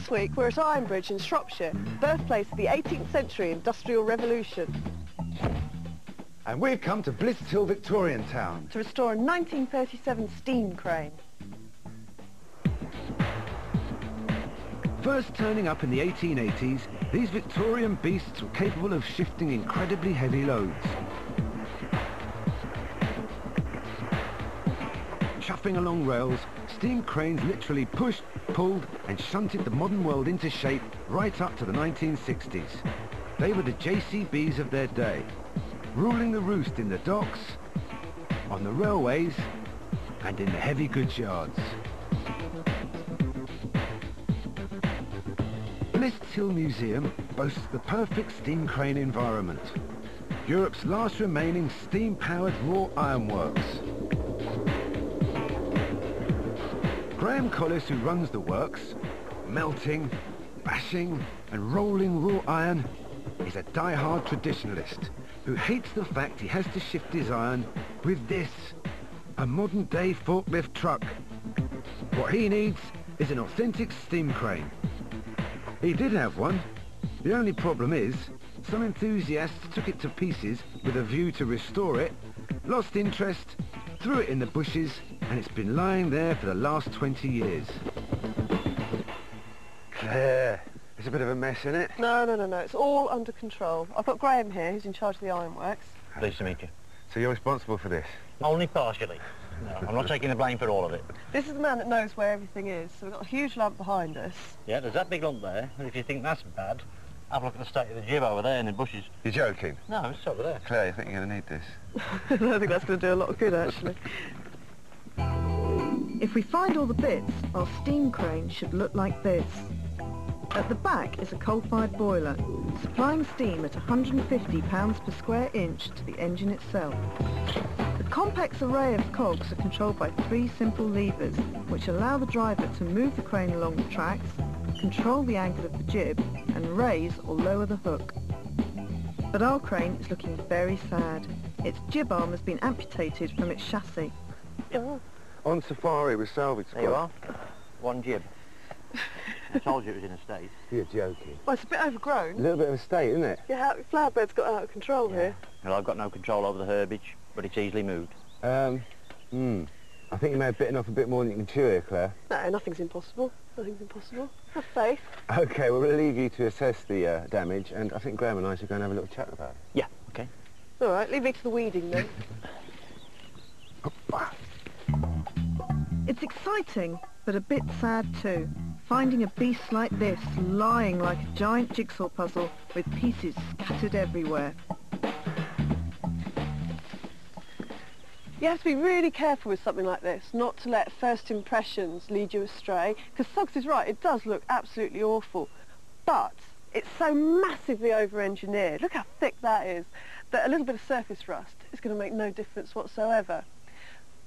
This week we're at Ironbridge in Shropshire, birthplace of the 18th century industrial revolution. And we've come to Bliss-Till Victorian Town To restore a 1937 steam crane. First turning up in the 1880s, these Victorian beasts were capable of shifting incredibly heavy loads. Chuffing along rails, steam cranes literally pushed, pulled and shunted the modern world into shape right up to the 1960s. They were the JCBs of their day, ruling the roost in the docks, on the railways and in the heavy goods yards. Bliss-Till Museum boasts the perfect steam crane environment. Europe's last remaining steam-powered wrought ironworks. Graham Collis, who runs the works, melting, bashing and rolling raw iron, is a die-hard traditionalist who hates the fact he has to shift his iron with this, a modern-day forklift truck. What he needs is an authentic steam crane. He did have one. The only problem is, some enthusiasts took it to pieces with a view to restore it, lost interest, threw it in the bushes, and it's been lying there for the last 20 years. Claire, it's a bit of a mess, isn't it? No, it's all under control. I've got Graham here, who's in charge of the ironworks. Pleased to meet you. So you're responsible for this? Only partially. No, I'm not taking the blame for all of it. This is the man that knows where everything is, so we've got a huge lump behind us. Yeah, there's that big lump there, and if you think that's bad, have a look at the state of the jib over there in the bushes. You're joking? No, it's over there. Claire, you think you're going to need this? I don't think that's going to do a lot of good, actually. If we find all the bits, our steam crane should look like this. At the back is a coal-fired boiler, supplying steam at 150 pounds per square inch to the engine itself. The complex array of cogs are controlled by 3 simple levers, which allow the driver to move the crane along the tracks, control the angle of the jib, and raise or lower the hook. But our crane is looking very sad. Its jib arm has been amputated from its chassis. Oh. On safari with Salvage squad. There you are. One jib. I told you it was in a state. You're joking. Well, it's a bit overgrown. A little bit of a state, isn't it? Yeah, flower bed's got out of control here. Well, I've got no control over the herbage, but it's easily moved. I think you may have bitten off a bit more than you can chew here, Claire. No, nothing's impossible. Nothing's impossible. Have faith. OK, well, we'll leave you to assess the damage, and I think Graham and I should go and have a little chat about it. Yeah, OK. All right, leave me to the weeding then. It's exciting, but a bit sad too. Finding a beast like this lying like a giant jigsaw puzzle with pieces scattered everywhere. You have to be really careful with something like this, not to let first impressions lead you astray, because Suggs is right, it does look absolutely awful, but it's so massively over-engineered, look how thick that is, that a little bit of surface rust is going to make no difference whatsoever.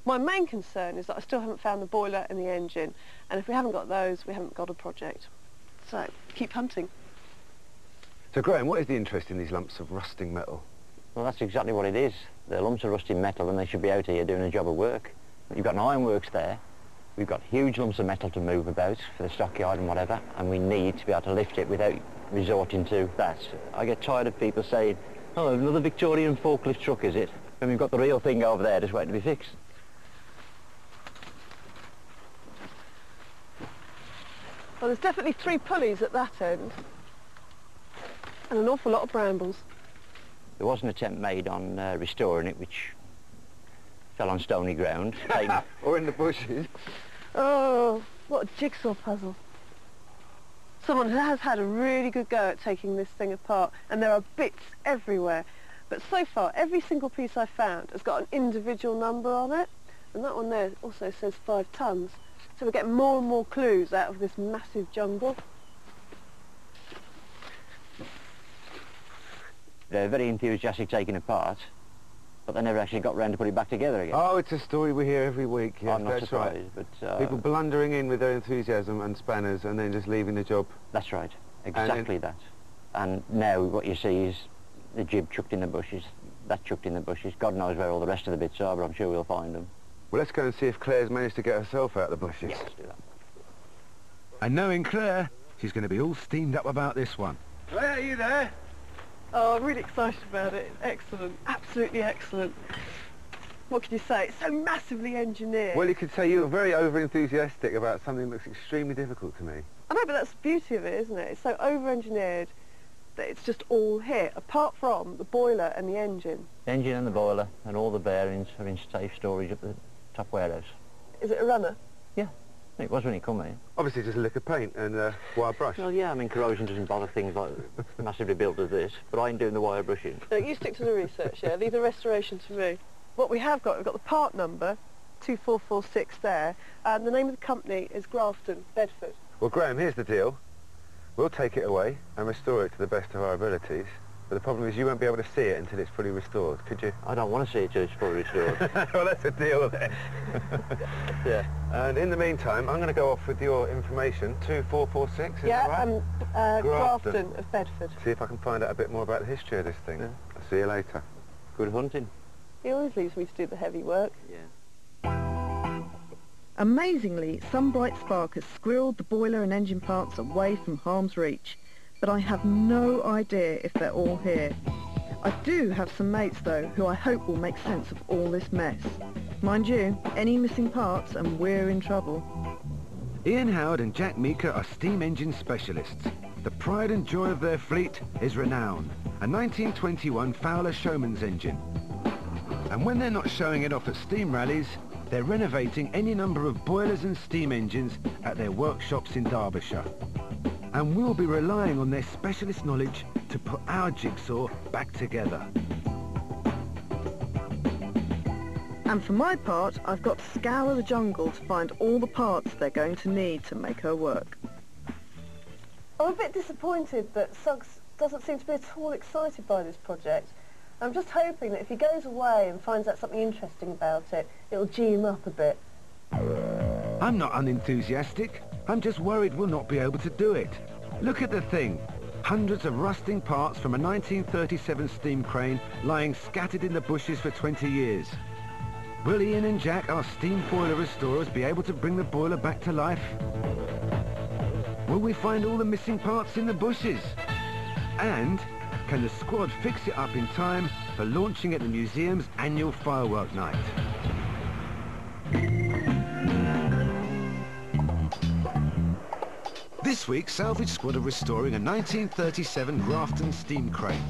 My main concern is that I still haven't found the boiler and the engine, and if we haven't got those, we haven't got a project. So, keep hunting. So, Graham, what is the interest in these lumps of rusting metal? Well, that's exactly what it is. They're lumps of rusty metal, and they should be out here doing a job of work. You've got an ironworks there. We've got huge lumps of metal to move about for the stockyard and whatever, and we need to be able to lift it without resorting to that. I get tired of people saying, oh, another Victorian forklift truck, is it? When we've got the real thing over there just waiting to be fixed. Well, there's definitely 3 pulleys at that end, and an awful lot of brambles. There was an attempt made on restoring it, which fell on stony ground. Or in the bushes. Oh, what a jigsaw puzzle. Someone has had a really good go at taking this thing apart, and there are bits everywhere. But so far, every single piece I've found has got an individual number on it, and that one there also says 5 tons. So we get more and more clues out of this massive jungle. They're very enthusiastic taking it apart, but they never actually got round to put it back together again. Oh, it's a story we hear every week. Yes, I'm not that's surprised, right. but... People blundering in with their enthusiasm and spanners and then just leaving the job. That's right, exactly that. And now what you see is the jib chucked in the bushes, that chucked in the bushes. God knows where all the rest of the bits are, but I'm sure we'll find them. Well, let's go and see if Claire's managed to get herself out of the bushes. Yes, let's do that. And knowing Claire, She's going to be all steamed up about this one. Claire, are you there? Oh, I'm really excited about it. It's excellent. Absolutely excellent. What can you say? It's so massively engineered. Well, you could say you were very over-enthusiastic about something that looks extremely difficult to me. I know, but that's the beauty of it, isn't it? It's so over-engineered that it's just all here, apart from the boiler and the engine. The engine and the boiler and all the bearings are in safe storage at the top warehouse. Is it a runner? Yeah, it was when he come here. Obviously just a lick of paint and wire brush. Well, yeah, I mean, corrosion doesn't bother things like massively built as this, but I ain't doing the wire brushing. No, you stick to the research, yeah? Leave the restoration to me. What we've got the part number, 2446 there, and the name of the company is Grafton, Bedford. Well, Graham, here's the deal. We'll take it away and restore it to the best of our abilities, but the problem is you won't be able to see it until it's fully restored, could you? I don't want to see it till it's fully restored. Well, that's a deal then. Yeah. And in the meantime, I'm going to go off with your information, 2446, is that right? Yeah, Grafton of Bedford. See if I can find out a bit more about the history of this thing. Yeah. I'll see you later. Good hunting. He always leaves me to do the heavy work. Yeah. Amazingly, some bright spark has squirreled the boiler and engine parts away from harm's reach, but I have no idea if they're all here. I do have some mates though, who I hope will make sense of all this mess. Mind you, any missing parts and we're in trouble. Ian Howard and Jack Meeker are steam engine specialists. The pride and joy of their fleet is renown, a 1921 Fowler Showman's engine. And when they're not showing it off at steam rallies, they're renovating any number of boilers and steam engines at their workshops in Derbyshire. And we'll be relying on their specialist knowledge to put our jigsaw back together. And for my part, I've got to scour the jungle to find all the parts they're going to need to make her work. I'm a bit disappointed that Suggs doesn't seem to be at all excited by this project. I'm just hoping that if he goes away and finds out something interesting about it, it'll G him up a bit. I'm not unenthusiastic. I'm just worried we'll not be able to do it. Look at the thing. Hundreds of rusting parts from a 1937 steam crane lying scattered in the bushes for 20 years. Will Ian and Jack, our steam boiler restorers, be able to bring the boiler back to life? Will we find all the missing parts in the bushes? And can the squad fix it up in time for launching at the museum's annual firework night? This week, Salvage Squad are restoring a 1937 Grafton steam crane.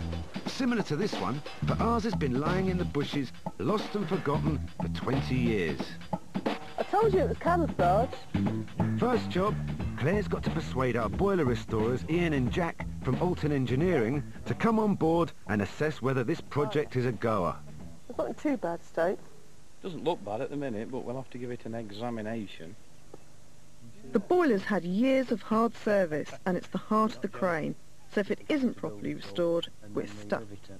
Similar to this one, but ours has been lying in the bushes, lost and forgotten for 20 years. I told you it was camouflage. First job, Claire's got to persuade our boiler restorers, Ian and Jack, from Alton Engineering, to come on board and assess whether this project is a goer. It's not in too bad state. Doesn't look bad at the minute, but we'll have to give it an examination. The boiler's had years of hard service and it's the heart of the crane, so if it isn't properly restored, we're stuck. Because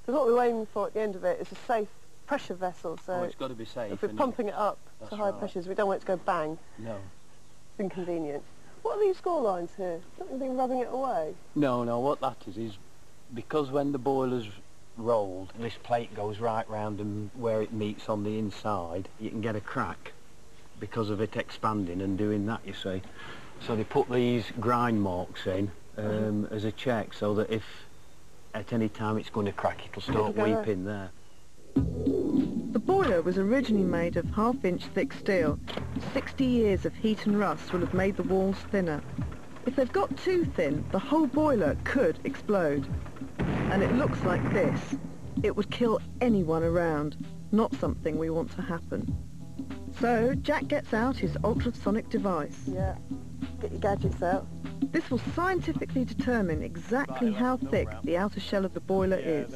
what we're aiming for at the end of it is a safe pressure vessel, so it's got to be safe. if we're pumping it up to high pressures, we don't want it to go bang. No. It's inconvenient. What are these score lines here? Don't you think rubbing it away? No, what that is because when the boiler's rolled, this plate goes right round and where it meets on the inside, you can get a crack because of it expanding and doing that, you see. So they put these grind marks in as a check, so that if at any time it's going to crack, it'll start weeping there. The boiler was originally made of half-inch thick steel. 60 years of heat and rust will have made the walls thinner. If they've got too thin, the whole boiler could explode. And it looks like this. It would kill anyone around, not something we want to happen. So Jack gets out his ultrasonic device. Yeah, get your gadgets out. This will scientifically determine exactly how thick the outer shell of the boiler is.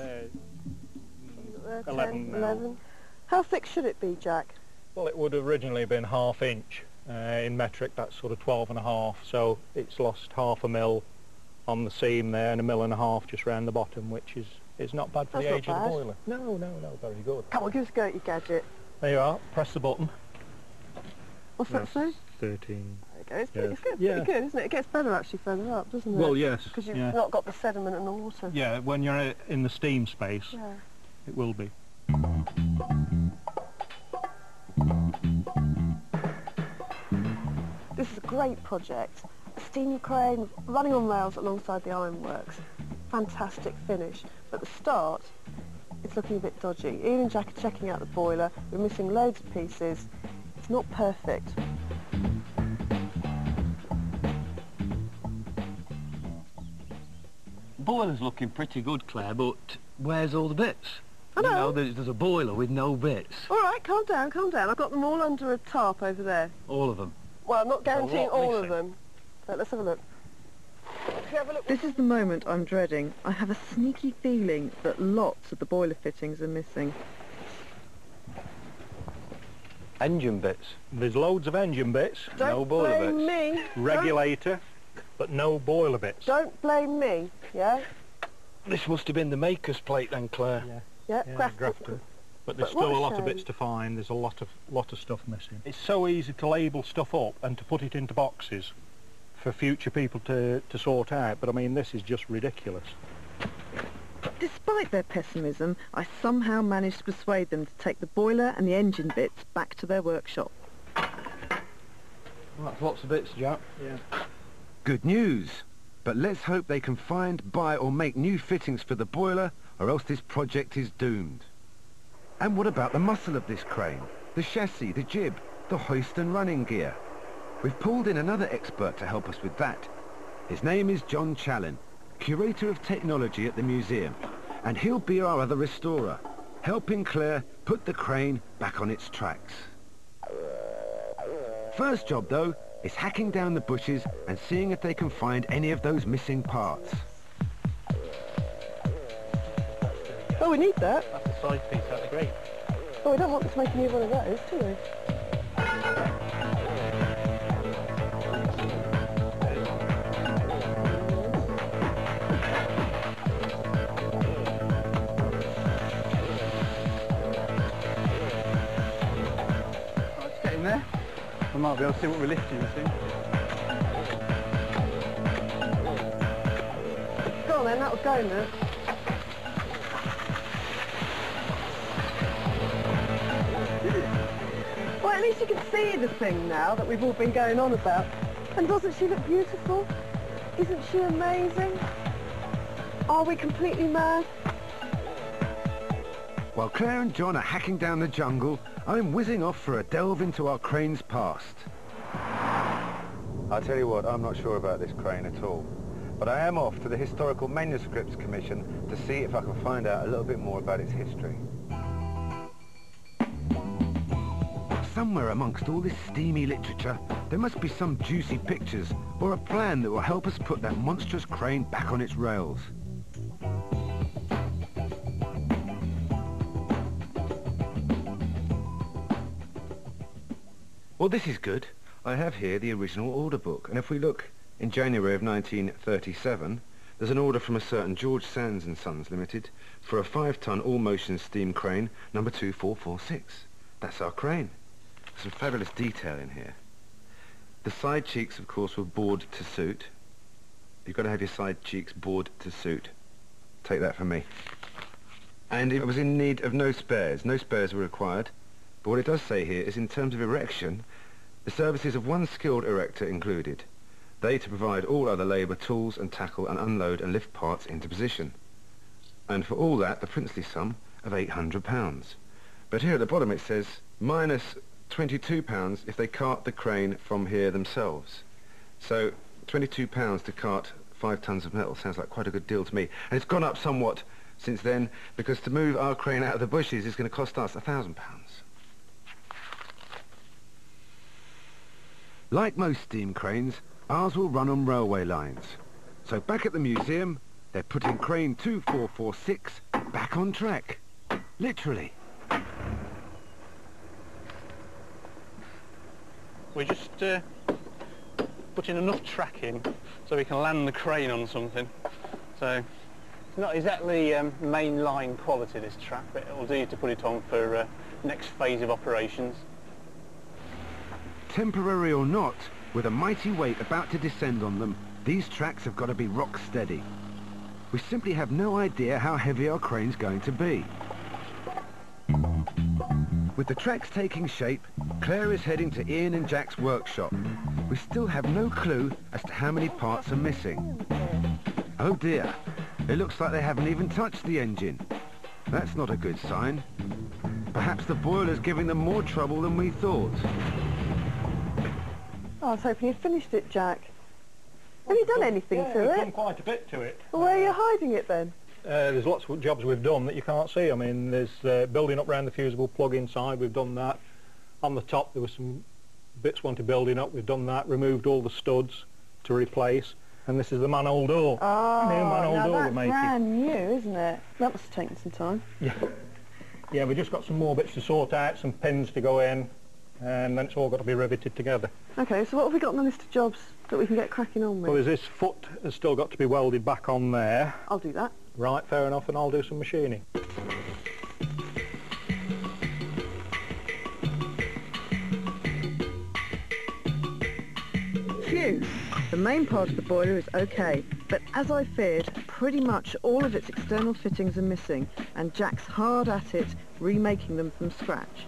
10, 11. How thick should it be, Jack? Well, it would have originally been half-inch. In metric, that's sort of 12.5, so it's lost half a mil on the seam there and 1.5 mil just round the bottom, which is not bad for the age of the boiler. No, very good. Come on, give us a go at your gadget. There you are, press the button. What's that say? 13. There you go, it's pretty good, isn't it? It gets better actually further up, doesn't it? Well, yes. Because you've not got the sediment and the water. Yeah, when you're in the steam space, it will be. This is a great project. A steam crane running on rails alongside the ironworks. Fantastic finish. But the start, it's looking a bit dodgy. Ian and Jack are checking out the boiler. We're missing loads of pieces. It's not perfect. Boiler's looking pretty good, Claire, but where's all the bits? I know. You know, there's a boiler with no bits. All right, calm down, calm down. I've got them all under a tarp over there. All of them. Well, I'm not guaranteeing lot all of missing. them. But let's have a look. Should we have a look? This is the moment I'm dreading. I have a sneaky feeling that lots of the boiler fittings are missing. Engine bits. There's loads of engine bits, Don't no boiler blame bits. me. regulator, but no boiler bits. Don't blame me, yeah? This must have been the maker's plate then, Claire. Yeah, Yeah, Grafton. But there's But what still a a lot of shame. bits to find. There's a lot of stuff missing. It's so easy to label stuff up and to put it into boxes for future people to sort out, but I mean, this is just ridiculous. Despite their pessimism, I somehow managed to persuade them to take the boiler and the engine bits back to their workshop. Well, that's lots of bits, Jack. Yeah. Good news. But let's hope they can find, buy or make new fittings for the boiler, or else this project is doomed. And what about the muscle of this crane? The chassis, the jib, the hoist and running gear? We've pulled in another expert to help us with that. His name is John Challen, Curator of Technology at the museum, and he'll be our other restorer, helping Claire put the crane back on its tracks. First job, though, is hacking down the bushes and seeing if they can find any of those missing parts. Oh, we need that. That's a side piece, that'd be great. Oh, we don't want to make a new one of those, do we? Let's get in there. We might be able to see what we're lifting, I think. Go on then, that'll go now. Well, at least you can see the thing now that we've all been going on about. And doesn't she look beautiful? Isn't she amazing? Are we completely mad? While Claire and John are hacking down the jungle, I'm whizzing off for a delve into our crane's past. I'll tell you what, I'm not sure about this crane at all. But I am off to the Historical Manuscripts Commission to see if I can find out a little bit more about its history. Somewhere amongst all this steamy literature, there must be some juicy pictures or a plan that will help us put that monstrous crane back on its rails. Well, this is good. I have here the original order book, and if we look in January of 1937, there's an order from a certain George Sands and Sons Limited for a 5-ton all-motion steam crane, number 2446. That's our crane. Some fabulous detail in here. The side cheeks, of course, were bored to suit. You've got to have your side cheeks bored to suit. Take that from me. And it was in need of no spares. No spares were required. But what it does say here is in terms of erection, the services of one skilled erector included. They to provide all other labour, tools and tackle and unload and lift parts into position. And for all that, the princely sum of £800. But here at the bottom it says minus £22 if they cart the crane from here themselves. So £22 to cart 5 tons of metal sounds like quite a good deal to me. And it's gone up somewhat since then, because to move our crane out of the bushes is going to cost us £1,000. Like most steam cranes, ours will run on railway lines. So back at the museum, they're putting crane 2446 back on track. Literally. We're just putting enough track in so we can land the crane on something. So it's not exactly mainline quality, this track, but it'll do to put it on for next phase of operations. Temporary or not, with a mighty weight about to descend on them, these tracks have got to be rock steady. We simply have no idea how heavy our crane's going to be. With the tracks taking shape, Claire is heading to Ian and Jack's workshop. We still have no clue as to how many parts are missing. Oh dear, it looks like they haven't even touched the engine. That's not a good sign. Perhaps the boiler's giving them more trouble than we thought. Oh, I was hoping you'd finished it, Jack. Have you done anything to we've it? done quite a bit to it. Well, where are you hiding it then? There's lots of jobs we've done that you can't see. I mean, there's building up around the fusible plug inside, we've done that. On the top there were some bits wanted building up, we've done that, removed all the studs to replace. And this is the manhole door. Oh, new manhole door we're making. Brand new, isn't it? That must have taken some time. Yeah, we've just got some more bits to sort out, some pins to go in, and then it's all got to be riveted together. Okay, so what have we got on the list of jobs that we can get cracking on with? Well, there's this foot has still got to be welded back on there. I'll do that. Right, fair enough, and I'll do some machining. Phew! The main part of the boiler is okay, but as I feared, pretty much all of its external fittings are missing, and Jack's hard at it, remaking them from scratch.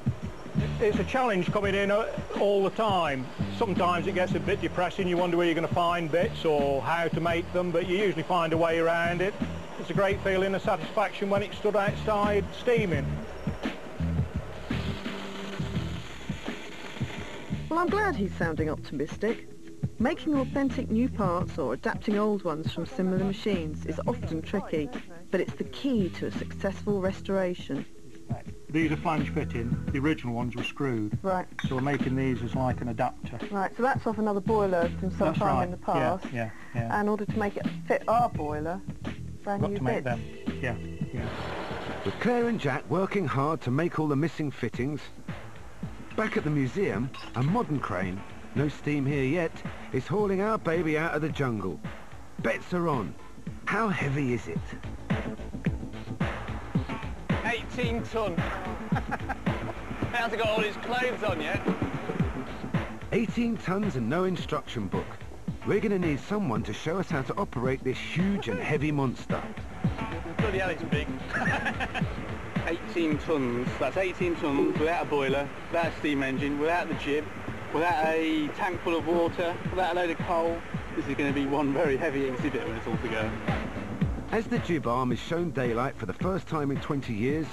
It's a challenge coming in all the time. Sometimes it gets a bit depressing, you wonder where you're going to find bits or how to make them, but you usually find a way around it. It's a great feeling of satisfaction when it stood outside steaming. Well, I'm glad he's sounding optimistic. Making authentic new parts or adapting old ones from similar machines is often tricky, but it's the key to a successful restoration. These are flange fitting, the original ones were screwed. Right. So we're making these as like an adapter. Right, so that's off another boiler from some That's time right. in the past. Yeah. And in order to make it fit our boiler, brand Got new to make bits. them. Yeah. With Claire and Jack working hard to make all the missing fittings, back at the museum, a modern crane, no steam here yet, is hauling our baby out of the jungle. Bets are on. How heavy is it? 18 ton. He hasn't got all his clothes on yet. 18 tons and no instruction book. We're going to need someone to show us how to operate this huge and heavy monster. Bloody hell, it's big. 18 tons. That's 18 tons without a boiler, without a steam engine, without the jib, without a tank full of water, without a load of coal. This is going to be one very heavy exhibit when it's all to go. As the jib arm is shown daylight for the first time in 20 years,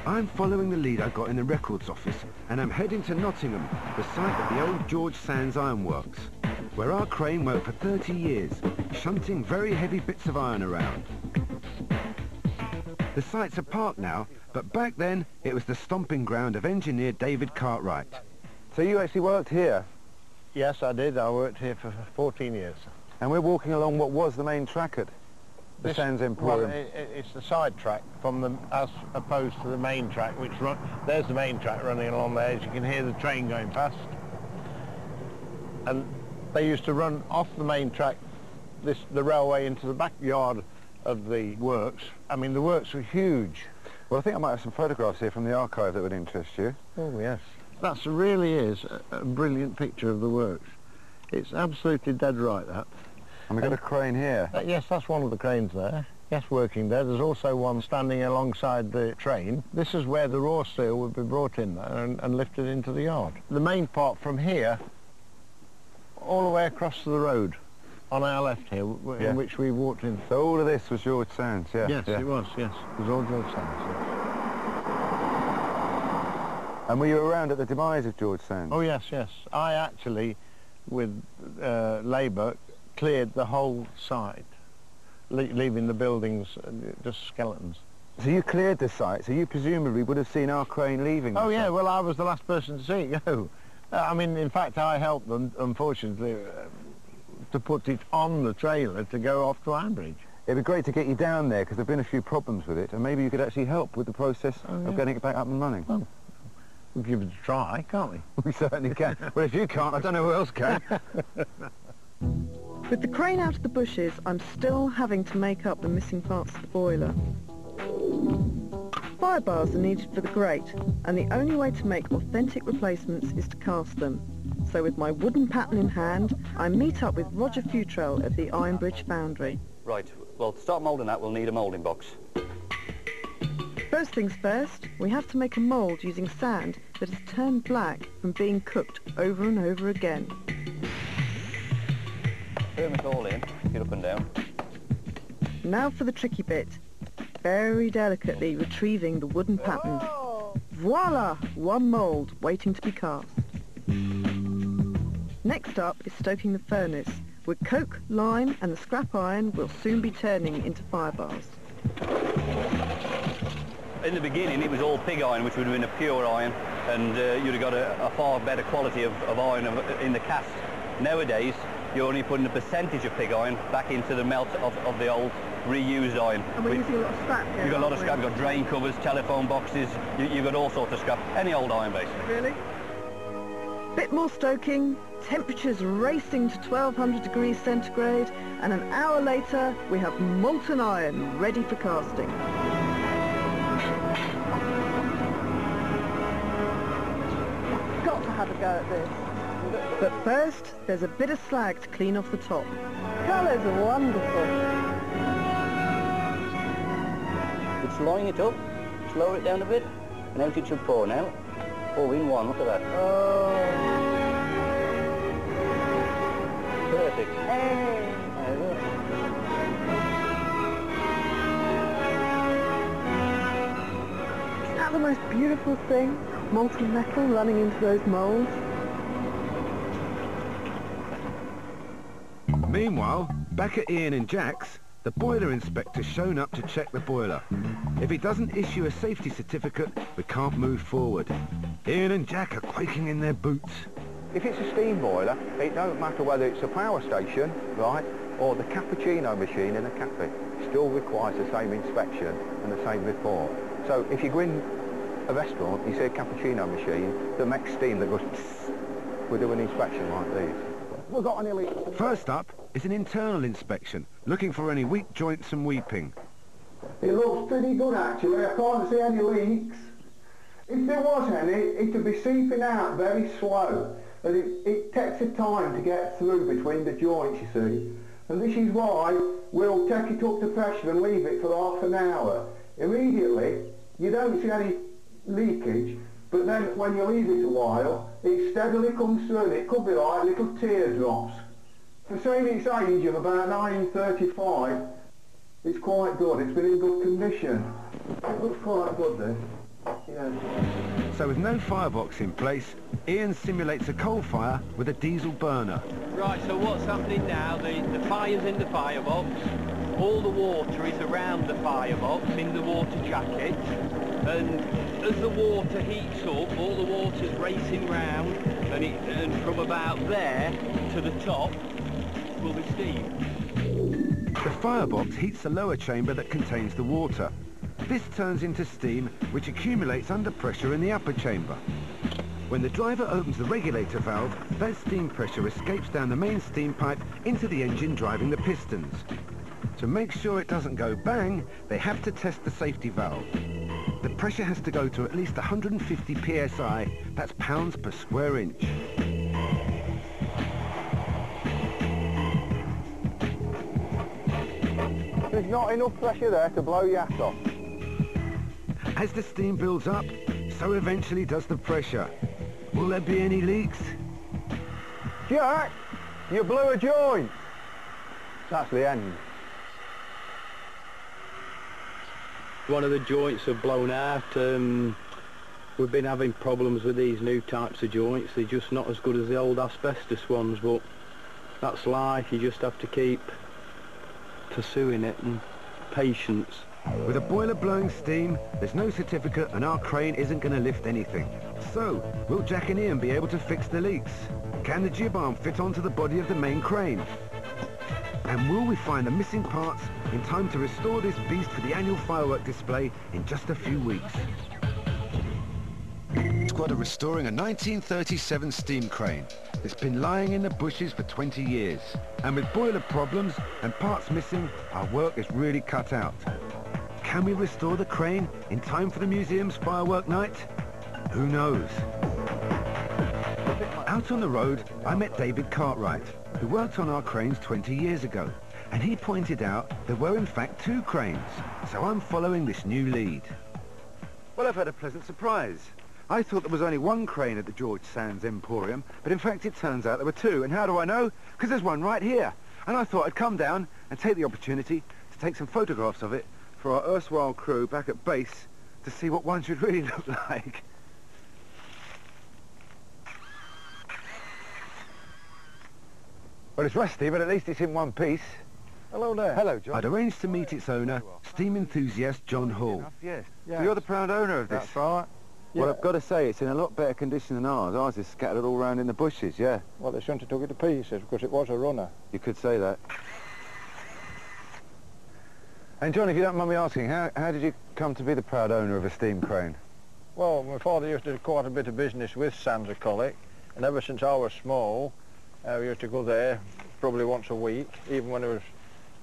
I'm following the lead I got in the records office, and I'm heading to Nottingham, the site of the old George Sands Ironworks, where our crane worked for 30 years, shunting very heavy bits of iron around. The site's a park now, but back then it was the stomping ground of engineer David Cartwright. So you actually worked here? Yes, I did. I worked here for 14 years. And we're walking along what was the main track at the Sands Emporium. Well, it's the side track from the, as opposed to the main track, which there's the main track running along there. As you can hear the train going past. And they used to run off the main track, the railway, into the backyard of the works. I mean, the works were huge. Well, I think I might have some photographs here from the archive that would interest you. Oh, yes. That really is a brilliant picture of the works. It's absolutely dead right, that. And we've got a crane here. Yes, that's one of the cranes there. Yes, working there. There's also one standing alongside the train. This is where the raw steel would be brought in there and lifted into the yard. The main part from here, all the way across to the road, on our left here, in which we walked in. So all of this was George Sands, yeah? Yes, it was, yes. It was all George Sands. Yes. And were you around at the demise of George Sands? Oh, yes, yes. I actually, with labour, cleared the whole site, leaving the buildings just skeletons. So you cleared the site, so you presumably would have seen our crane leaving. Oh, yeah, well, I was the last person to see it go. I mean, in fact, I helped them, unfortunately, to put it on the trailer to go off to Ambridge. It'd be great to get you down there, because there have been a few problems with it, and maybe you could actually help with the process of getting it back up and running. Oh. We'll give it a try, can't we? We certainly can. Well, if you can't, I don't know who else can. With the crane out of the bushes, I'm still having to make up the missing parts of the boiler. Fire bars are needed for the grate, and the only way to make authentic replacements is to cast them. So with my wooden pattern in hand, I meet up with Roger Futrell at the Ironbridge Foundry. Right, well, to start moulding that, we'll need a moulding box. First things first, we have to make a mould using sand that has turned black from being cooked over and over again. Firm it all in, get up and down. Now for the tricky bit, very delicately retrieving the wooden pattern. Voila! One mould waiting to be cast. Next up is stoking the furnace. With coke, lime and the scrap iron will soon be turning into fire bars. In the beginning it was all pig iron, which would have been a pure iron, and you'd have got a far better quality of iron in the cast. Nowadays you're only putting a percentage of pig iron back into the melt of the old reused iron. And we're using a lot of scrap here. You've got a lot of scrap, you've got drain covers, telephone boxes, you've got all sorts of scrap, any old iron basically. Really? Bit more stoking, temperatures racing to 1200 degrees centigrade, and an hour later we have molten iron ready for casting. Got to have a go at this. But first, there's a bit of slag to clean off the top. Colours are wonderful. Just line it up, just lower it down a bit, and out it should pour now. All in one, look at that. Oh. Perfect. Hey. There we go. Isn't that the most beautiful thing? Molten metal running into those moulds. Meanwhile, back at Ian and Jack's, the boiler inspector's shown up to check the boiler. If he doesn't issue a safety certificate, we can't move forward. Ian and Jack are quaking in their boots. If it's a steam boiler, it don't matter whether it's a power station, right, or the cappuccino machine in a cafe. It still requires the same inspection and the same report. So if you go in a restaurant, you see a cappuccino machine that makes steam that goes psst, we do an inspection like these. We've got any leaks. First up is an internal inspection, looking for any weak joints and weeping. It looks pretty good actually, I can't see any leaks. If there was any, it would be seeping out very slow, and it takes a time to get through between the joints, you see. And this is why we'll take it up to pressure and leave it for half an hour. Immediately, you don't see any leakage, but then when you leave it a while, it steadily comes through, and it could be like little teardrops. For saying its age of about 1935, it's quite good. It's been in good condition. It looks quite good, this. Yeah. So with no firebox in place, Ian simulates a coal fire with a diesel burner. Right, so what's happening now, the fire's in the firebox, all the water is around the firebox in the water jacket, and as the water heats up, all the water's racing round, and from about there to the top will be steam. The firebox heats the lower chamber that contains the water. This turns into steam, which accumulates under pressure in the upper chamber. When the driver opens the regulator valve, that steam pressure escapes down the main steam pipe into the engine driving the pistons. To make sure it doesn't go bang, they have to test the safety valve. The pressure has to go to at least 150 psi, that's pounds per square inch. There's not enough pressure there to blow your hat off. As the steam builds up, so eventually does the pressure. Will there be any leaks? Jack, you blew a joint. That's the end. One of the joints have blown out. We've been having problems with these new types of joints. They're just not as good as the old asbestos ones, but that's life. You just have to keep pursuing it, and patience. With a boiler blowing steam, there's no certificate and our crane isn't going to lift anything. So, will Jack and Ian be able to fix the leaks? Can the jib arm fit onto the body of the main crane? And will we find the missing parts in time to restore this beast for the annual firework display in just a few weeks? Squad are restoring a 1937 steam crane. It's been lying in the bushes for 20 years. And with boiler problems and parts missing, our work is really cut out. Can we restore the crane in time for the museum's firework night? Who knows? Out on the road, I met David Cartwright, who worked on our cranes 20 years ago. And he pointed out there were in fact two cranes. So I'm following this new lead. Well, I've had a pleasant surprise. I thought there was only one crane at the George Sands Emporium, but in fact it turns out there were two. And how do I know? Because there's one right here. And I thought I'd come down and take the opportunity to take some photographs of it for our erstwhile crew back at base to see what one should really look like. Well, it's rusty, but at least it's in one piece. Hello there. Hello, John. I'd arranged to meet its owner, steam enthusiast John Hall. Yes. So you're the proud owner of this? That's right. Well, I've got to say, it's in a lot better condition than ours. Ours is scattered all around in the bushes, yeah. Well, they shouldn't have took it to pieces because it was a runner. You could say that. And John, if you don't mind me asking, how did you come to be the proud owner of a steam crane? Well, my father used to do quite a bit of business with Sands-a-Collick, and ever since I was small, we used to go there probably once a week, even when I was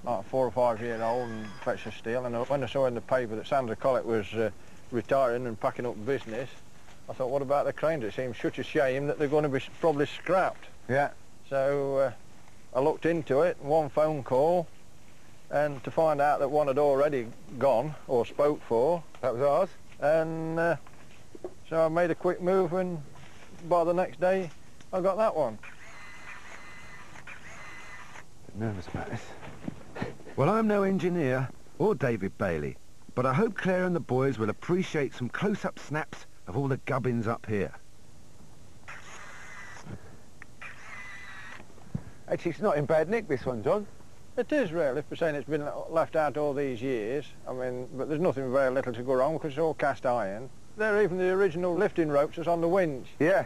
like 4 or 5 years old, and fetch the steel. And when I saw in the paper that Sands-a-Collick was retiring and packing up business, I thought, what about the cranes? It seems such a shame that they're going to be probably scrapped. Yeah. So I looked into it, one phone call, and to find out that one had already gone, or spoke for. That was ours? And so I made a quick move, and by the next day, I got that one. Bit nervous about this. Well, I'm no engineer or David Bailey, but I hope Claire and the boys will appreciate some close-up snaps of all the gubbins up here. Actually, it's not in bad nick, this one, John. It is really, for saying it's been left out all these years. I mean, but there's nothing very little to go wrong because it's all cast iron. They're even the original lifting ropes that's on the winch. Yeah.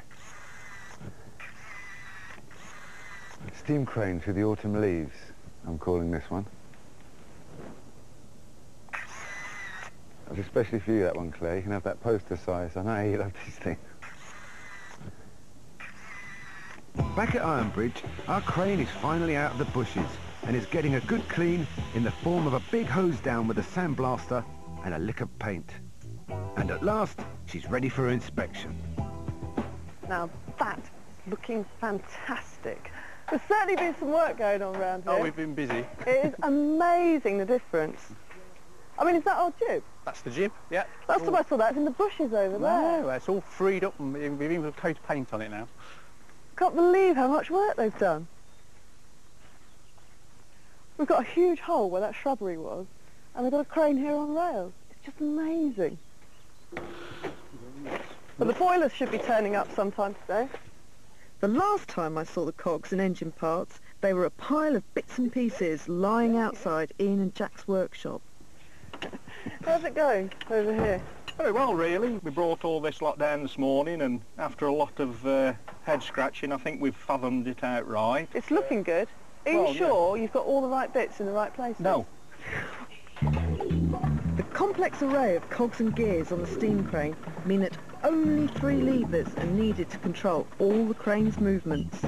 Steam crane through the autumn leaves, I'm calling this one. That's especially for you, that one, Claire. You can have that poster size. I know you love these things. Back at Ironbridge, our crane is finally out of the bushes and is getting a good clean in the form of a big hose down with a sandblaster and a lick of paint. And at last, she's ready for inspection. Now that's looking fantastic. There's certainly been some work going on around here. Oh, we've been busy. It is amazing, the difference. I mean, is that our jib? That's the jib, yeah. Last time I saw that, it's in the bushes over there. No, it's all freed up and we've even put a coat of paint on it now. Can't believe how much work they've done. We've got a huge hole where that shrubbery was, and we've got a crane here on rails. It's just amazing. But the boilers should be turning up sometime today. The last time I saw the cogs and engine parts, they were a pile of bits and pieces lying outside Ian and Jack's workshop. How's it going over here? Very well, really. We brought all this lot down this morning, and after a lot of head scratching, I think we've fathomed it out right. It's looking good. Are you sure you've got all the right bits in the right places? No. The complex array of cogs and gears on the steam crane mean that only 3 levers are needed to control all the crane's movements.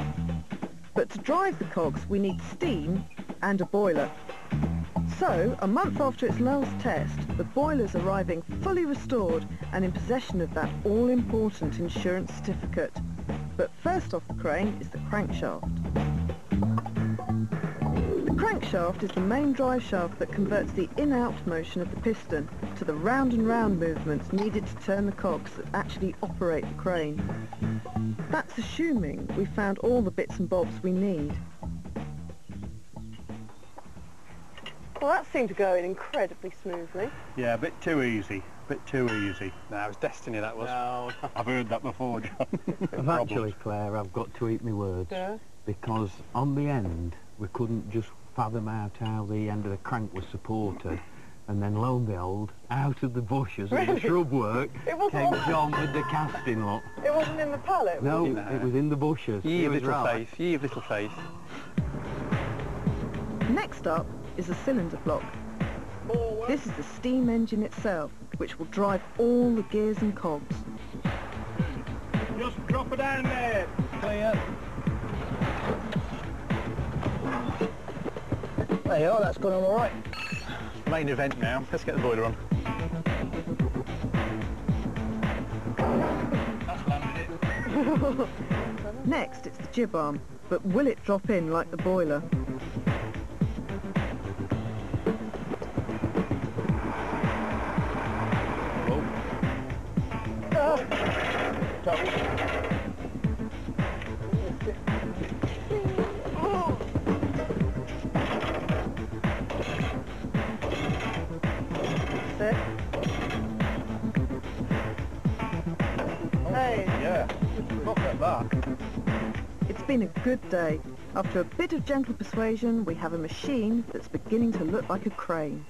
But to drive the cogs, we need steam and a boiler. So, a month after its last test, the boiler's arriving fully restored and in possession of that all-important insurance certificate. But first off the crane is the crankshaft. The crankshaft is the main drive shaft that converts the in-out motion of the piston to the round and round movements needed to turn the cogs that actually operate the crane. That's assuming we found all the bits and bobs we need. Well, that seemed to go in incredibly smoothly. Yeah, a bit too easy. Bit too easy. No, it was destiny, that was. No, I've heard that before, John. Actually, Claire, I've got to eat my words. Yeah. Because on the end, we couldn't just fathom out how the end of the crank was supported. And then, lo and behold, out of the bushes and the shrub work came John with the casting lot. It wasn't in the pallet? No, it was in the bushes. Ye of little right. faith, ye of little faith. Next up is a cylinder block. This is the steam engine itself, which will drive all the gears and cogs. Just drop it down there. Clear. There you are, that's gone on all right. Main event now. Let's get the boiler on. That's landed it. Next, it's the jib arm, but will it drop in like the boiler? That's it. Hey. Yeah, look at that. It's been a good day. After a bit of gentle persuasion, we have a machine that's beginning to look like a crane.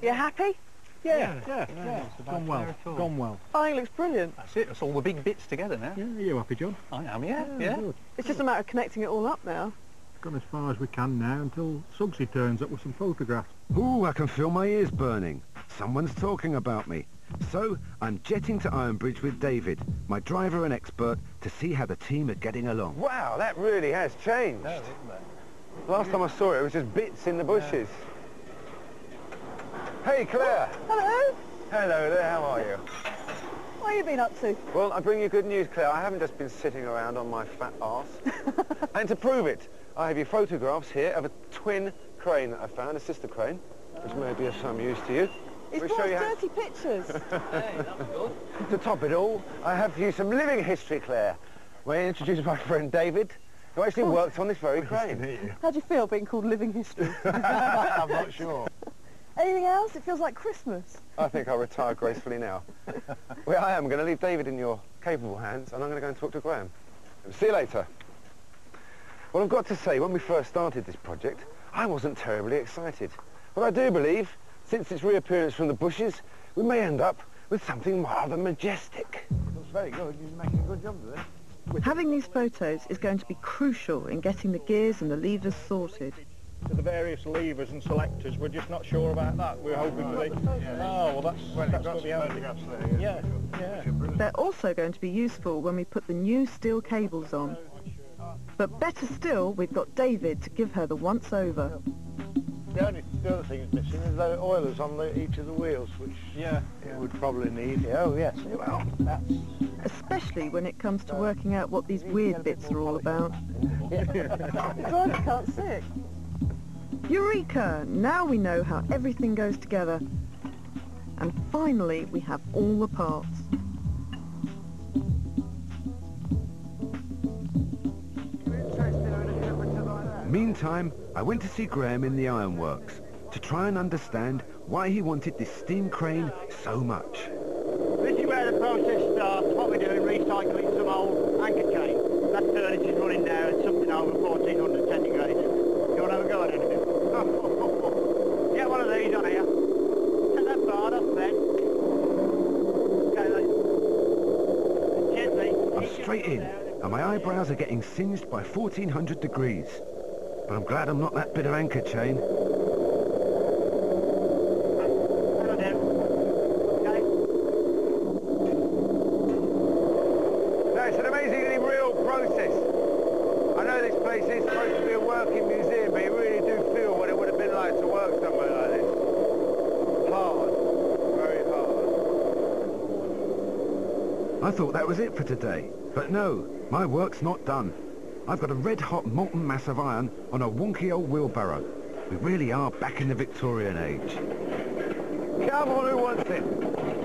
You happy? Yeah. Gone well. Gone well. I think it looks brilliant. That's it, that's all the big bits together now. Yeah, are you happy, John? I am, yeah. Good. It's just a matter of connecting it all up now. Gone as far as we can now until Sugsy turns up with some photographs. Ooh, I can feel my ears burning. Someone's talking about me. So, I'm jetting to Ironbridge with David, my driver and expert, to see how the team are getting along. Wow, that really has changed. No, isn't it? Last time I saw it, it was just bits in the bushes. Hey, Claire. Hello. Hello there, how are you? What have you been up to? Well, I bring you good news, Claire. I haven't just been sitting around on my fat arse. And to prove it, I have your photographs here of a twin crane that I found, a sister crane, which may be of some use to you. He's We'll brought show you us dirty pictures. To top it all, I have for you some living history, Claire. May I introduce my friend David, who actually worked on this very crane. How do you feel being called living history? I'm not sure. Anything else? It feels like Christmas. I think I'll retire gracefully now. Well, I am going to leave David in your capable hands, and I'm going to go and talk to Graham. See you later. Well, I've got to say, when we first started this project, I wasn't terribly excited. But I do believe, since its reappearance from the bushes, we may end up with something rather majestic. Looks very good. You're making a good job of it. Having these photos is going to be crucial in getting the gears and the levers sorted. To the various levers and selectors, we're just not sure about that. We're hoping for the... Oh, well, that's what we have. Yeah. They're also going to be useful when we put the new steel cables on. But better still, we've got David to give her the once-over. The only other thing is missing is the oilers on each of the wheels, which would probably need. Oh, yes. Well, that's... Especially when it comes to working out what these weird bits are all about. Driver can't sick. Eureka! Now we know how everything goes together. And finally, we have all the parts. Meantime, I went to see Graham in the ironworks to try and understand why he wanted this steam crane so much. This is where the process starts. What we're doing, recycling some old anchor chain. That furnace is running now at something over 1400 centigrade. You want to have a go at anything? Get one of these on here. Take that bar off then. Okay, gently. I'm straight in, and my eyebrows are getting singed by 1400 degrees. But I'm glad I'm not that bit of anchor chain. It's an amazingly real process. I know this place is supposed to be a working museum, but you really do feel what it would have been like to work somewhere like this. Hard. Very hard. I thought that was it for today. But no, my work's not done. I've got a red-hot molten mass of iron on a wonky old wheelbarrow. We really are back in the Victorian age. Come on, who wants it?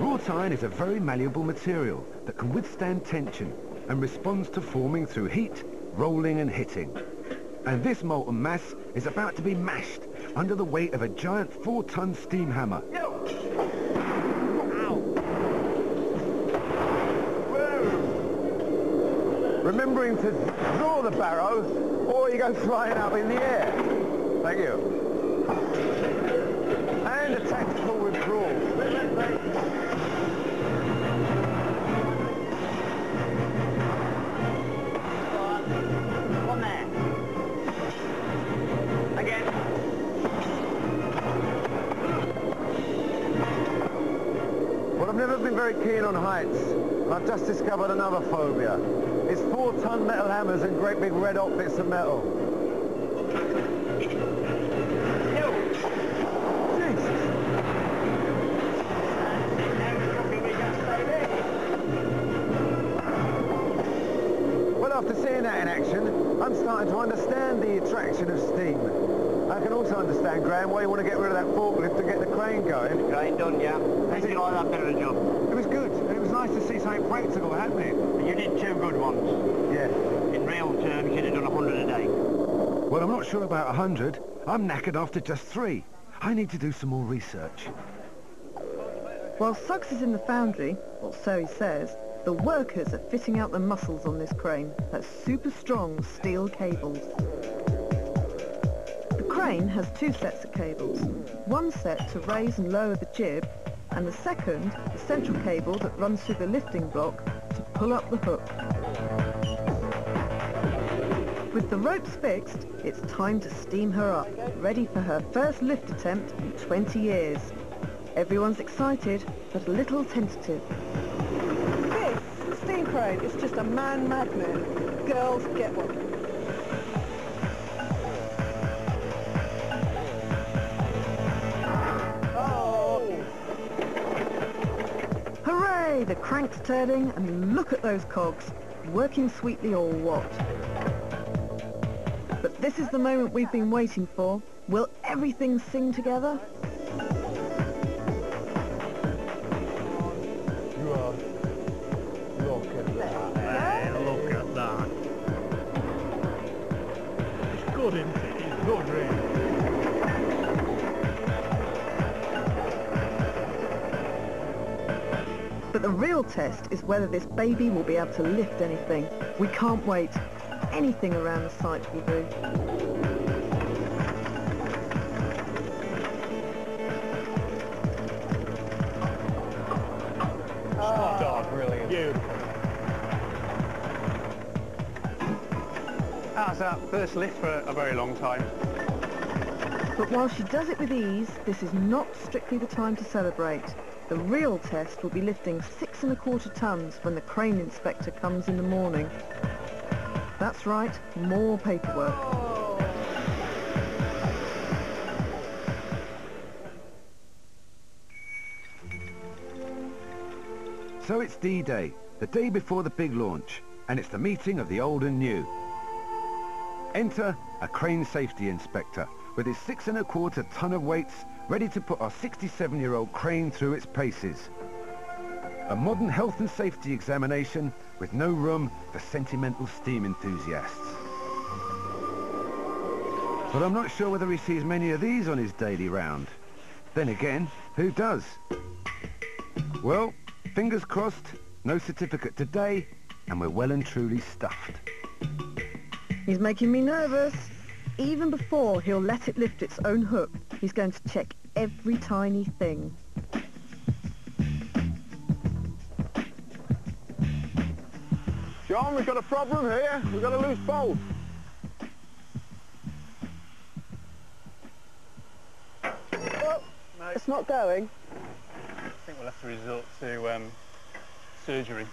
Wrought iron is a very malleable material that can withstand tension and responds to forming through heat, rolling and hitting. And this molten mass is about to be mashed under the weight of a giant 4-ton steam hammer. Remembering to draw the barrow, or you go flying up in the air. Thank you. And a tactical withdrawal. One there. Again. Well, I've never been very keen on heights, and I've just discovered another phobia. It's 4-ton metal hammers and great big red hot bits of metal. Well, after seeing that in action, I'm starting to understand the attraction of steam. I can also understand, Graham, why you want to get rid of that forklift to get the crane going. Crane done, yeah. How did you like that bit of the job? It was good, and it was nice to see something quite practical, hadn't it? You did 2 good ones. Yes. In real terms, you'd have done 100 a day. Well, I'm not sure about 100. I'm knackered after just 3. I need to do some more research. While Suggs is in the foundry, or so he says, the workers are fitting out the muscles on this crane. That's super strong steel cables. The crane has 2 sets of cables. One set to raise and lower the jib, and the second, the central cable that runs through the lifting block to pull up the hook. With the ropes fixed, it's time to steam her up, ready for her first lift attempt in 20 years. Everyone's excited, but a little tentative. This steam crane is just a man magnet. Girls, get one. Hooray! The crank's turning, and look at those cogs, working sweetly or what? But this is the moment we've been waiting for. Will everything sing together? Look at that. Hey, look at that. It's good, isn't it? It's good, really. But the real test is whether this baby will be able to lift anything. We can't wait. Anything around the site will do. Oh, brilliant. Beautiful. That's our first lift for a very long time. But while she does it with ease, this is not strictly the time to celebrate. The real test will be lifting 6 1/4 tons when the crane inspector comes in the morning. That's right, more paperwork. So it's D-Day, the day before the big launch, and it's the meeting of the old and new. Enter a crane safety inspector with his 6 1/4 ton of weights ready to put our 67-year-old crane through its paces. A modern health and safety examination with no room for sentimental steam enthusiasts. But I'm not sure whether he sees many of these on his daily round. Then again, who does? Well, fingers crossed, no certificate today, and we're well and truly stuffed. He's making me nervous. Even before he'll let it lift its own hook, he's going to check every tiny thing. John, we've got a problem here. We've got a loose bolt. Oh, it's not going. I think we'll have to resort to surgery.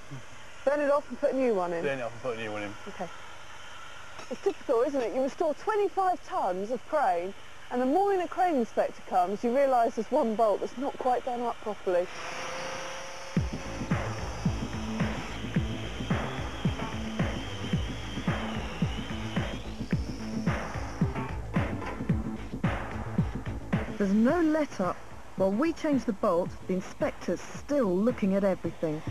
Burn it off and put a new one in. Turn it off and put a new one in. Okay. It's difficult, isn't it? You restore 25 tons of crane, and the morning the crane inspector comes, you realise there's one bolt that's not quite done up properly. There's no let-up. While we change the bolt, the inspector's still looking at everything.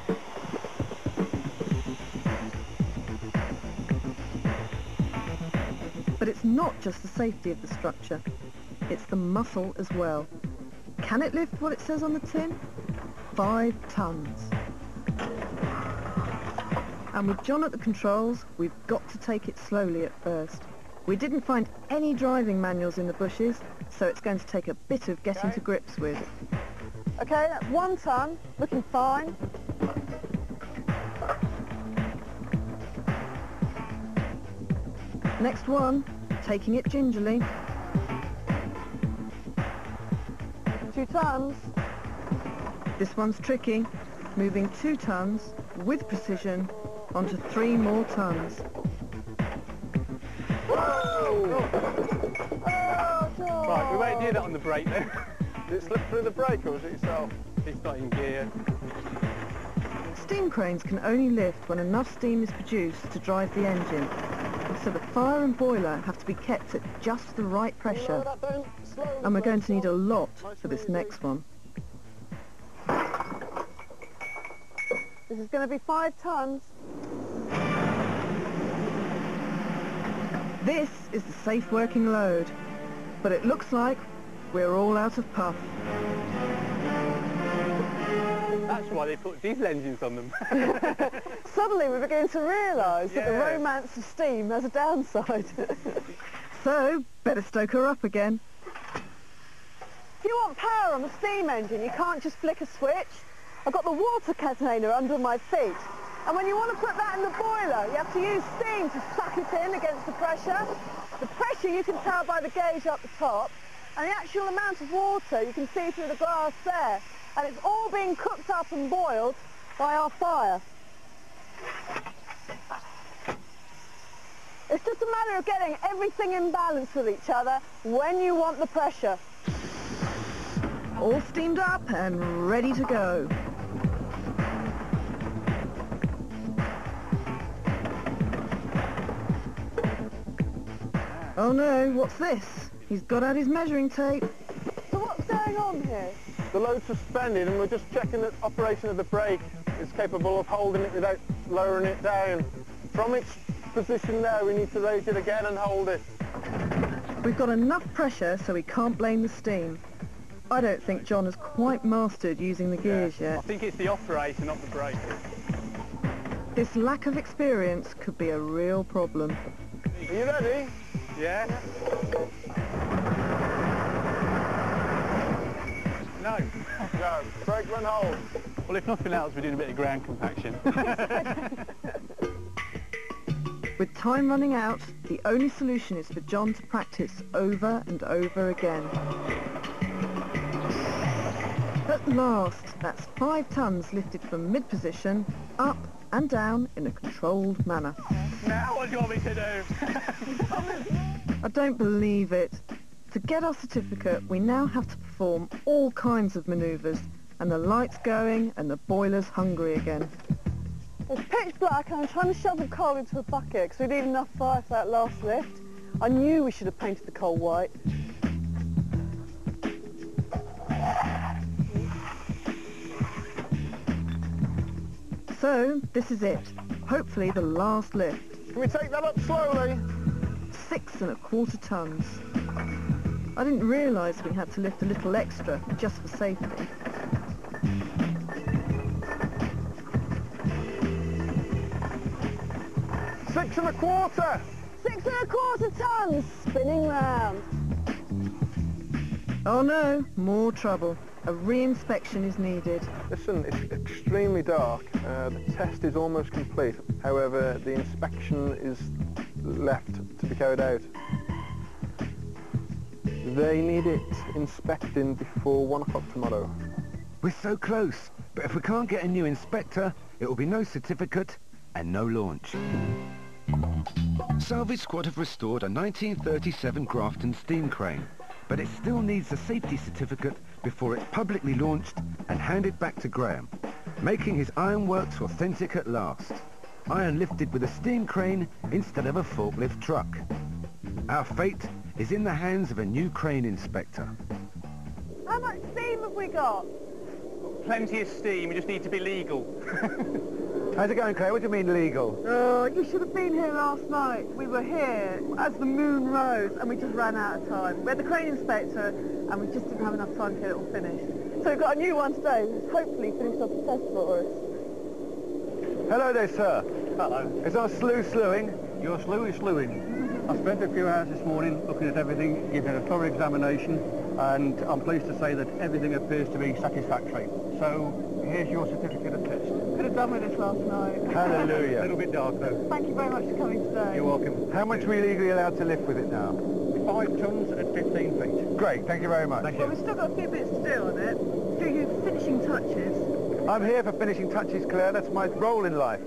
But it's not just the safety of the structure, it's the muscle as well. Can it lift what it says on the tin? 5 tons. And with John at the controls, we've got to take it slowly at first. We didn't find any driving manuals in the bushes, so it's going to take a bit of getting to grips with. Okay, that's 1 ton, looking fine. Next one, taking it gingerly. 2 tons. This one's tricky, moving 2 tons with precision onto 3 more tons. Right, we won't do that on the brake then. Did it slip through the brake or was it yourself? It's not in gear. Steam cranes can only lift when enough steam is produced to drive the engine. So the fire and boiler have to be kept at just the right pressure. And we're going to need a lot for this next one. This is going to be 5 tons. This is the safe working load, but it looks like we're all out of puff. That's why they put diesel engines on them. Suddenly we're beginning to realise that the romance of steam has a downside. So, better stoke her up again. If you want power on the steam engine, you can't just flick a switch. I've got the water container under my feet. And when you want to put that in the boiler, you have to use steam to suck it in against the pressure. The pressure you can tell by the gauge up the top, and the actual amount of water you can see through the glass there. And it's all being cooked up and boiled by our fire. It's just a matter of getting everything in balance with each other when you want the pressure. All steamed up and ready to go. Oh no, what's this? He's got out his measuring tape. So what's going on here? The load's suspended and we're just checking that operation of the brake is capable of holding it without lowering it down. From its position there, we need to raise it again and hold it. We've got enough pressure so we can't blame the steam. I don't think John has quite mastered using the gears yet. I think it's the operator, not the brake. This lack of experience could be a real problem. Are you ready? Yeah. No. No, brake run hold. Well, if nothing else, we're doing a bit of ground compaction. With time running out, the only solution is for John to practice over and over again. At last, that's 5 tons lifted from mid-position, up and down in a controlled manner. Now what do you want me to do? I don't believe it. To get our certificate, we now have to perform all kinds of manoeuvres, and the light's going and the boiler's hungry again. It's pitch black and I'm trying to shovel coal into a bucket because we need enough fire for that last lift. I knew we should have painted the coal white. So, this is it. Hopefully the last lift. Can we take that up slowly? 6 1/4 tons. I didn't realise we had to lift a little extra just for safety. Six and a quarter! 6 1/4 tons, spinning round. Oh no, more trouble. A re-inspection is needed. Listen, it's extremely dark. The test is almost complete. However, the inspection is left to be carried out. They need it inspecting before 1 o'clock tomorrow. We're so close, but if we can't get a new inspector, it will be no certificate and no launch. Salvage Squad have restored a 1937 Grafton steam crane, but it still needs a safety certificate before it's publicly launched and handed back to Graham, making his ironworks authentic at last. Iron lifted with a steam crane instead of a forklift truck. Our fate is in the hands of a new crane inspector. How much steam have we got? Plenty of steam, we just need to be legal. How's it going, Claire? What do you mean legal? Oh, you should have been here last night. We were here as the moon rose and we just ran out of time. We had the crane inspector and we just didn't have enough time to get it all finished. So we've got a new one today that's hopefully finished off the test for us. Hello there, sir. Hello. Is our slew slewing? Your slew is slewing. I spent a few hours this morning looking at everything, giving it a thorough examination, and I'm pleased to say that everything appears to be satisfactory. So here's your certificate of test. Could have done with this last night. Hallelujah. A little bit dark though. Thank you very much for coming today. You're welcome. How much are we legally allowed to lift with it now? 5 tons at 15 feet. Great, thank you very much. Thank Well, you. we've still got a few bits to do on it. Do you finishing touches? I'm here for finishing touches, Claire. That's my role in life.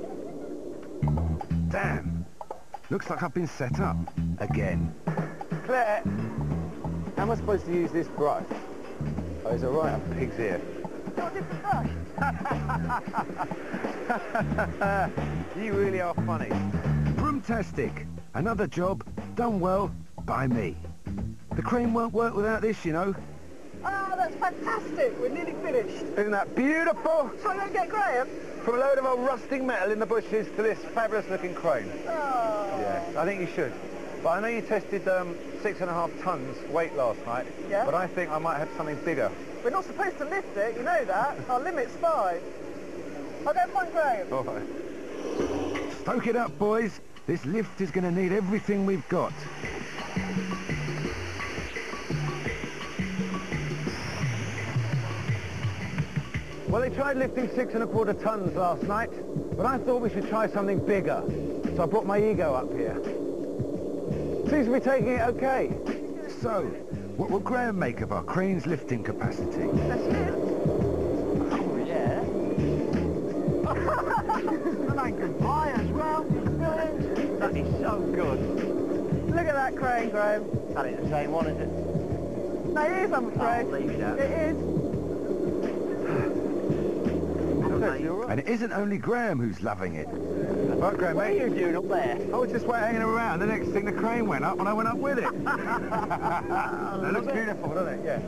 Damn. Looks like I've been set up. Again. Claire, how am I supposed to use this brush? Oh, it's a right up pig's ear. Got a different brush? You really are funny. Broomtastic. Another job done well by me. The crane won't work without this, you know. Oh, that's fantastic. We're nearly finished. Isn't that beautiful? Shall I go get Graham? From a load of old rusting metal in the bushes to this fabulous looking crane. Oh. Yeah, I think you should. But I know you tested 6.5 tons weight last night. Yeah. But I think I might have something bigger. We're not supposed to lift it, you know that. Our limit's 5. I'll go find Graham. All right. Stoke it up, boys. This lift is going to need everything we've got. Well, they tried lifting 6.25 tons last night, but I thought we should try something bigger. So I brought my ego up here. Seems to be taking it okay. So, what will Graham make of our crane's lifting capacity? That's it. Oh, yeah. And I can fly as well. Brilliant. That is so good. Look at that crane, Graham. That ain't the same one, is it? No, it is, I'm afraid. I'll leave it out. It is. And it isn't only Graham who's loving it. Right, Graham, What are mate? you doing up there? I was just hanging around. The next thing, the crane went up and I went up with it. It looks beautiful, doesn't it? Yeah.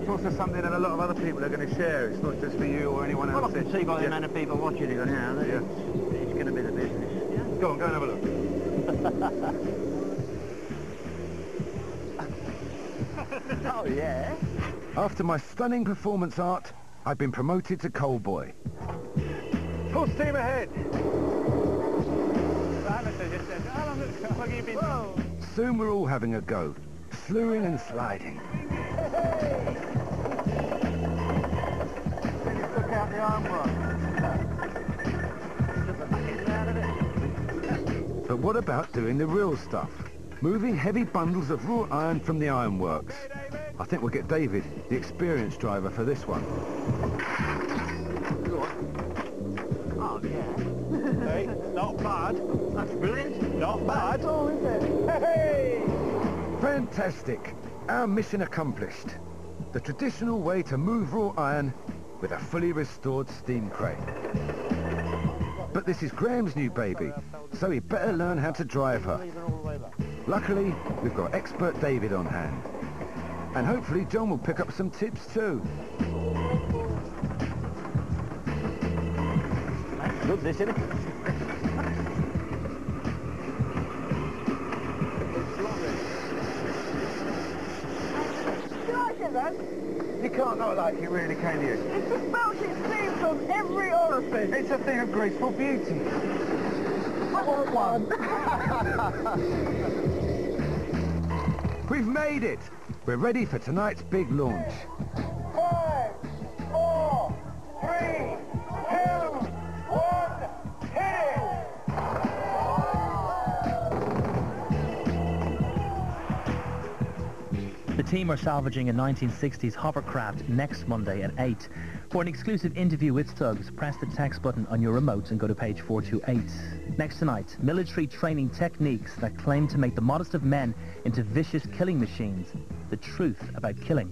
It's also something that a lot of other people are going to share. It's not just for you or anyone else. Well, I can see by the amount of people watching it now that it's going to be the business. Yeah. Go on, go and have a look. Oh, yeah. After my stunning performance art, I've been promoted to coal boy. Full steam ahead. How long have you been? Soon we're all having a go, slewing and sliding. Look out the armbar. But what about doing the real stuff? Moving heavy bundles of raw iron from the ironworks. I think we'll get David, the experienced driver, for this one. Oh, yeah. Hey, not bad. That's brilliant. Not bad. Oh, is it? Hey! Fantastic. Our mission accomplished. The traditional way to move raw iron with a fully restored steam crane. But this is Graham's new baby, so he better learn how to drive her. Luckily, we've got expert David on hand. And hopefully John will pick up some tips too. That's good, this, isn't it? You like it, then? You can't not like it really, can you? It's just belching steam from every orifice. It's a thing of graceful beauty. I want one. We've made it! We're ready for tonight's big launch. 5, 4, 3, 2, 1, hit it! The team are salvaging a 1960s hovercraft next Monday at 8. For an exclusive interview with Stubbs, press the text button on your remote and go to page 428. Next tonight, military training techniques that claim to make the modest of men into vicious killing machines. The truth about killing.